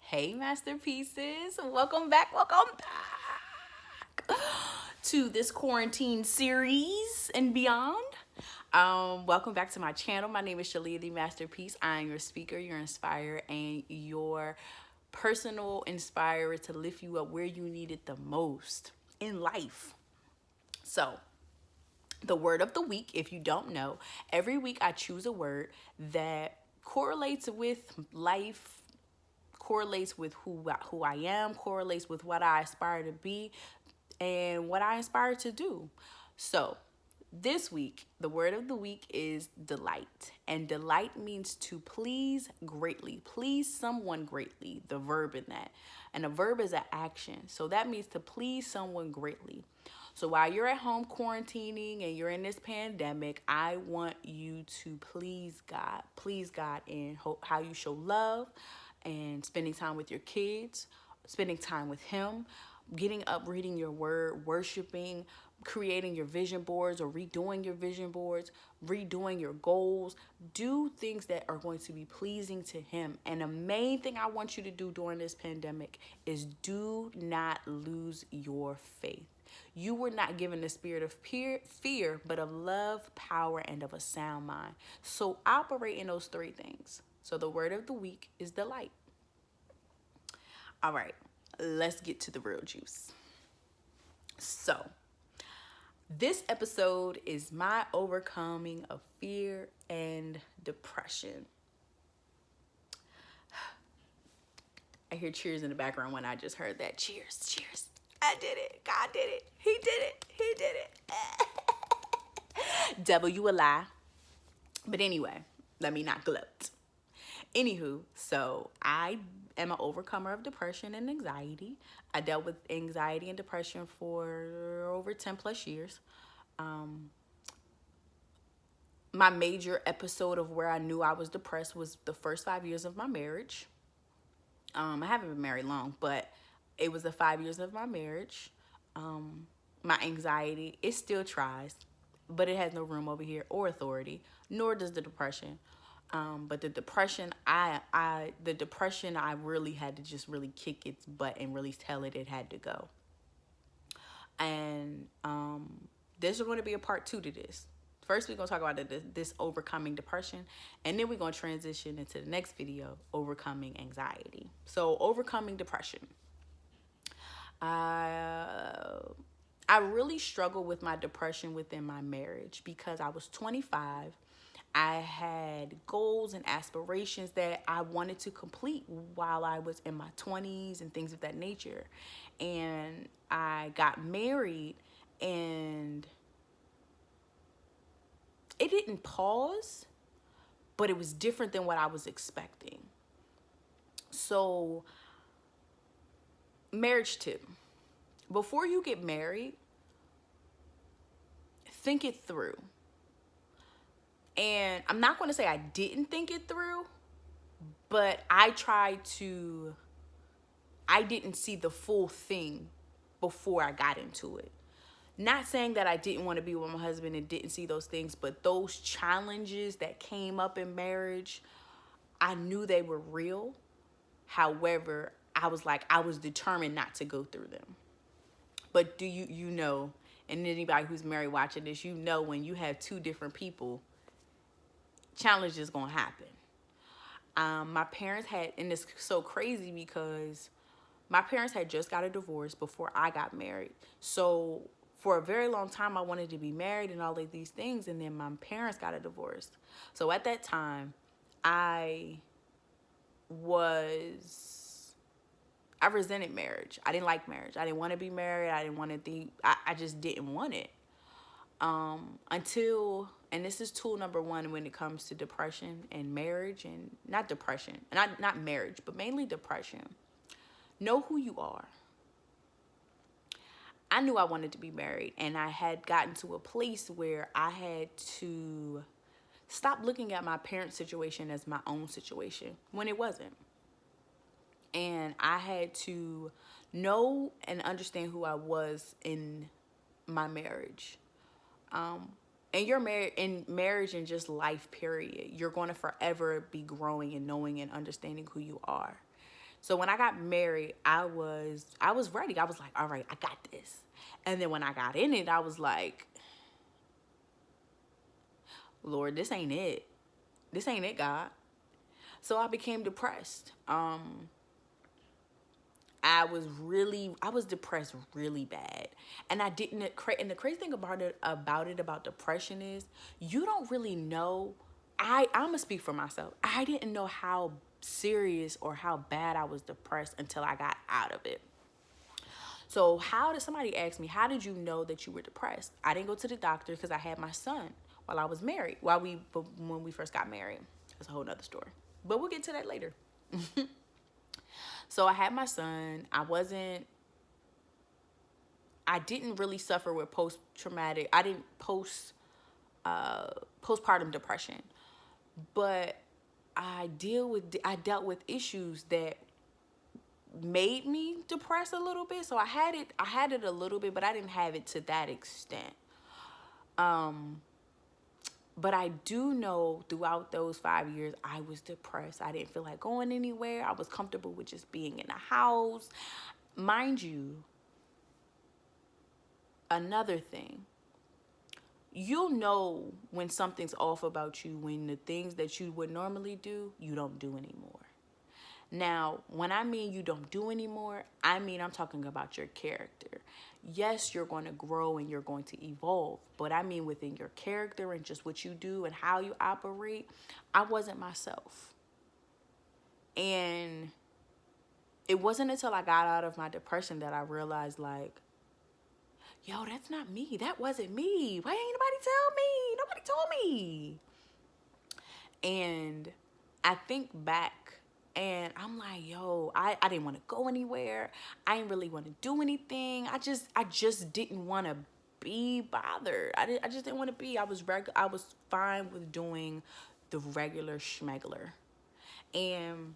Hey, masterpieces. Welcome back to this quarantine series and beyond. Welcome back to my channel. My name is Shalia the Masterpiece. I am your speaker, your inspirer, and your personal inspirer to lift you up where you need it the most in life. So, the word of the week, if you don't know, every week I choose a word that correlates with life, correlates with who I am, correlates with what I aspire to be, and what I aspire to do. So, this week, the word of the week is delight. And delight means to please greatly, please someone greatly, the verb in that. And a verb is an action. So that means to please someone greatly. So while you're at home quarantining and you're in this pandemic, I want you to please God. Please God in how you show love and spending time with your kids, spending time with Him, getting up, reading your word, worshiping, creating your vision boards or redoing your vision boards, redoing your goals. Do things that are going to be pleasing to Him. And the main thing I want you to do during this pandemic is do not lose your faith. You were not given the spirit of fear, but of love, power, and of a sound mind. So operate in those three things. So the word of the week is delight. All right, let's get to the real juice. So, this episode is my overcoming of fear and depression. I hear cheers in the background when I just heard that. Cheers, cheers. I did it. God did it. He did it. He did it. Devil, you a lie. But anyway, let me not gloat. Anywho, so I am an overcomer of depression and anxiety. I dealt with anxiety and depression for over 10 plus years. My major episode of where I knew I was depressed was the first 5 years of my marriage. I haven't been married long, but it was the 5 years of my marriage. My anxiety, it still tries, but it has no room over here or authority, nor does the depression. But the depression, I really had to just really kick its butt and really tell it had to go. And there's going to be a part 2 to this. First, we're going to talk about this overcoming depression, and then we're going to transition into the next video, overcoming anxiety. So, overcoming depression. I really struggled with my depression within my marriage because I was 25. I had goals and aspirations that I wanted to complete while I was in my 20s and things of that nature. And I got married, and it didn't pause, but it was different than what I was expecting. So, marriage tip. Before you get married, think it through. And I'm not going to say I didn't think it through, but I didn't see the full thing before I got into it. Not saying that I didn't want to be with my husband and didn't see those things, but those challenges that came up in marriage, I knew they were real. However, I was determined not to go through them. But do you know, and anybody who's married watching this, you know when you have two different people, challenge is going to happen. My parents had, and it's so crazy because my parents had just got a divorce before I got married. So for a very long time, I wanted to be married and all of these things. And then my parents got a divorce. So at that time, I resented marriage. I didn't like marriage. I didn't want to be married. I didn't want to I just didn't want it. Until, and this is tool number 1 when it comes to depression and marriage, and not marriage, but mainly depression. Know who you are. I knew I wanted to be married, and I had gotten to a place where I had to stop looking at my parents' situation as my own situation when it wasn't. And I had to know and understand who I was in my marriage. And you're married in marriage and just life, period. You're going to forever be growing and knowing and understanding who you are. So when I got married, I was ready. I was like, all right, I got this. And then when I got in it, I was like, Lord, this ain't it. This ain't it, God. So I became depressed. I was depressed really bad. And I didn't, and the crazy thing about depression is you don't really know. I'm gonna speak for myself. I didn't know how serious or how bad I was depressed until I got out of it. So how did somebody ask me, how did you know that you were depressed? I didn't go to the doctor because I had my son while I was married, when we first got married. That's a whole nother story. But we'll get to that later. So I had my son. I didn't really suffer with I didn't postpartum depression, but I dealt with issues that made me depressed a little bit. So I had it a little bit, but I didn't have it to that extent. But I do know throughout those 5 years, I was depressed. I didn't feel like going anywhere. I was comfortable with just being in the house. Mind you, another thing, you'll know when something's off about you when the things that you would normally do, you don't do anymore. Now, when I mean you don't do anymore, I mean I'm talking about your character. Yes, you're going to grow and you're going to evolve, but I mean within your character and just what you do and how you operate, I wasn't myself. And it wasn't until I got out of my depression that I realized, like, yo, that's not me. That wasn't me. Why ain't nobody tell me? Nobody told me. And I think back and I'm like, yo, I didn't want to go anywhere. I didn't really want to do anything. I just didn't want to be bothered. I just didn't want to be. I was fine with doing the regular schmegler. And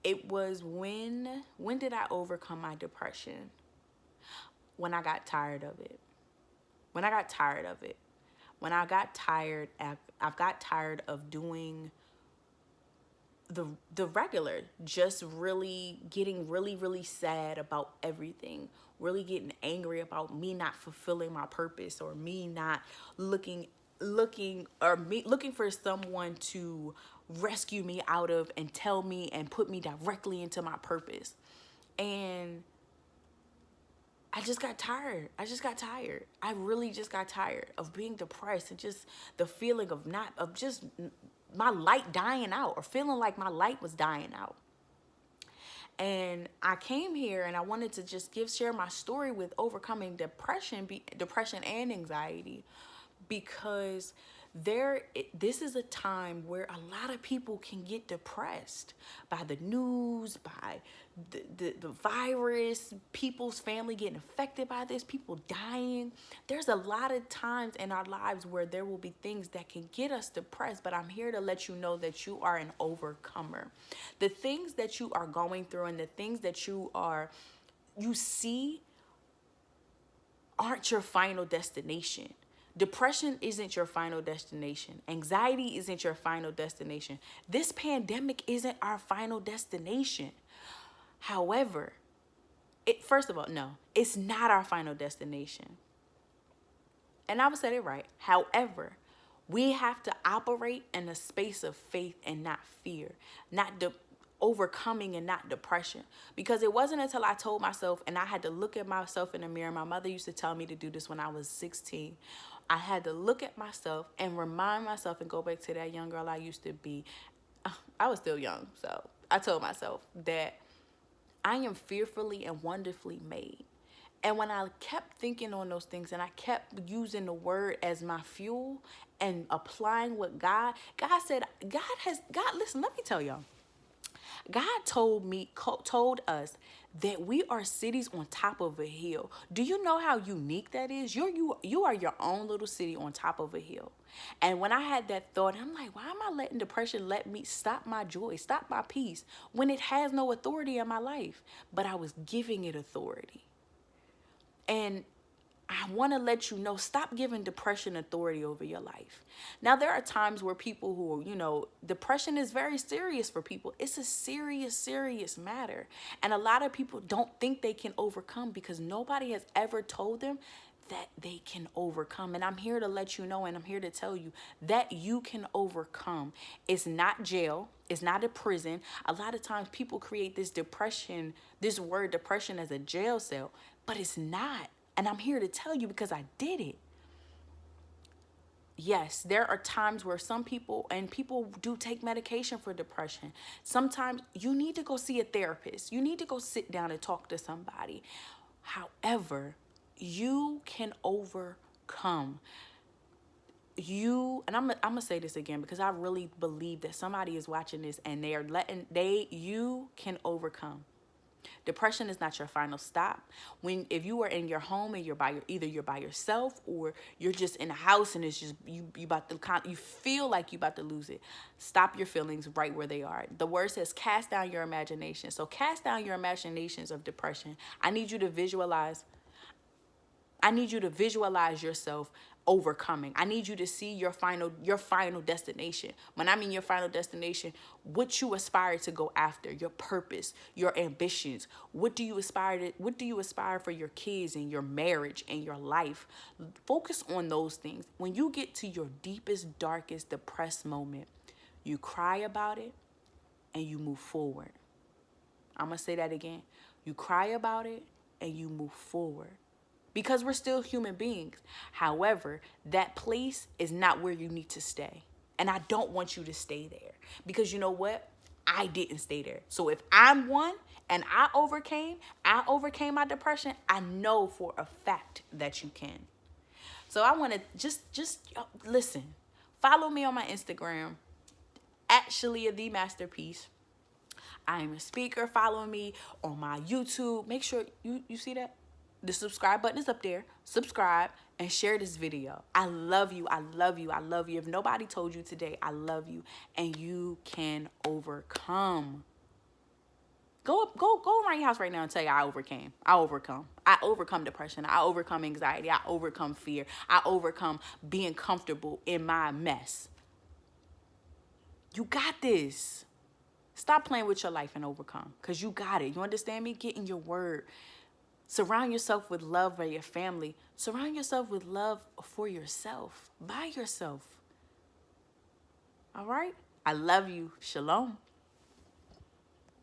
it was when did I overcome my depression? When I got tired of it. When I got tired of it. When I got tired, I've got tired of doing the regular, just really getting really sad about everything, really getting angry about me not fulfilling my purpose, or me not looking for someone to rescue me out of and tell me and put me directly into my purpose. And I just got tired. I really just got tired of being depressed, and just the feeling of just my light dying out, or feeling like my light was dying out. And I came here and I wanted to just share my story with overcoming depression and anxiety, because this is a time where a lot of people can get depressed by the news, by the virus, people's family getting affected by this, people dying. There's a lot of times in our lives where there will be things that can get us depressed, but I'm here to let you know that you are an overcomer. The things that you are going through and the things that you see aren't your final destination. Depression isn't your final destination. Anxiety isn't your final destination. This pandemic isn't our final destination. However, first of all, no, it's not our final destination. And I would say it right. However, we have to operate in a space of faith and not fear, not overcoming and not depression. Because it wasn't until I told myself, and I had to look at myself in the mirror. My mother used to tell me to do this when I was 16. I had to look at myself and remind myself and go back to that young girl I used to be. I was still young, so I told myself that I am fearfully and wonderfully made. And when I kept thinking on those things and I kept using the word as my fuel and applying what God said, listen, let me tell y'all. God told us that we are cities on top of a hill. Do you know how unique that is? You are your own little city on top of a hill. And when I had that thought, I'm like, why am I letting depression let me stop my joy, stop my peace, when it has no authority in my life? But I was giving it authority. And I want to let you know, stop giving depression authority over your life. Now, there are times where people who, depression is very serious for people. It's a serious, serious matter. And a lot of people don't think they can overcome because nobody has ever told them that they can overcome. And I'm here to let you know, and I'm here to tell you that you can overcome. It's not jail. It's not a prison. A lot of times people create this word depression as a jail cell, but it's not. And I'm here to tell you because I did it. Yes, there are times where some people, and people do take medication for depression. Sometimes you need to go see a therapist. You need to go sit down and talk to somebody. However, you can overcome. And I'm gonna say this again because I really believe that somebody is watching this and you can overcome. Depression is not your final stop. If you are in your home and either you're by yourself or you're just in a house and it's just you feel like you about to lose it. Stop your feelings right where they are. The word says cast down your imagination. So cast down your imaginations of depression. I need you to visualize yourself overcoming. I need you to see your final destination. When I mean your final destination, what you aspire to go after, your purpose, your ambitions. What do you aspire for your kids and your marriage and your life? Focus on those things. When you get to your deepest, darkest, depressed moment, you cry about it and you move forward. I'm going to say that again. You cry about it and you move forward. Because we're still human beings. However, that place is not where you need to stay. And I don't want you to stay there. Because you know what? I didn't stay there. So if I'm one and I overcame my depression, I know for a fact that you can. So I want to just listen. Follow me on my Instagram at Shalia the Masterpiece. I am a speaker. Follow me on my YouTube. Make sure you see that. The subscribe button is up there. Subscribe and share this video. I love you. I love you. I love you. If nobody told you today, I love you. And you can overcome. Go around your house right now and tell you I overcame. I overcome depression. I overcome anxiety. I overcome fear. I overcome being comfortable in my mess. You got this. Stop playing with your life and overcome. Because you got it. You understand me? Get in your word. Surround yourself with love for your family. Surround yourself with love for yourself, by yourself. All right? I love you. Shalom.